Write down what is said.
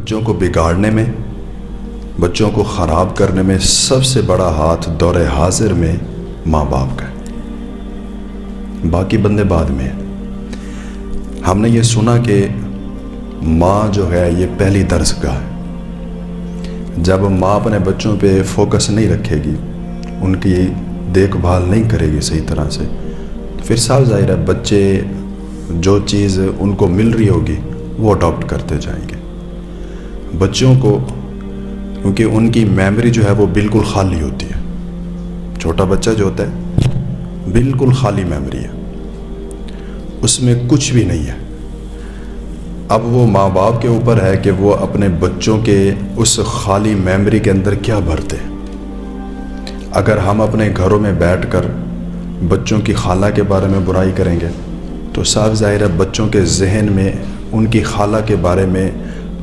بچوں کو بگاڑنے میں، بچوں کو خراب کرنے میں سب سے بڑا ہاتھ دور حاضر میں ماں باپ کا ہے، باقی بندے بعد میں ہیں۔ ہم نے یہ سنا کہ ماں جو ہے یہ پہلی درسگاہ ہے۔ جب ماں اپنے بچوں پہ فوکس نہیں رکھے گی، ان کی دیکھ بھال نہیں کرے گی صحیح طرح سے، تو پھر صاف ظاہر ہے بچے جو چیز ان کو مل رہی ہوگی وہ اڈاپٹ کرتے جائیں گے۔ بچوں کو کیونکہ ان کی میموری جو ہے وہ بالکل خالی ہوتی ہے، چھوٹا بچہ جو ہوتا ہے بالکل خالی میموری ہے، اس میں کچھ بھی نہیں ہے۔ اب وہ ماں باپ کے اوپر ہے کہ وہ اپنے بچوں کے اس خالی میموری کے اندر کیا بھرتے ہیں۔ اگر ہم اپنے گھروں میں بیٹھ کر بچوں کی خالہ کے بارے میں برائی کریں گے تو صاف ظاہر ہے بچوں کے ذہن میں ان کی خالہ کے بارے میں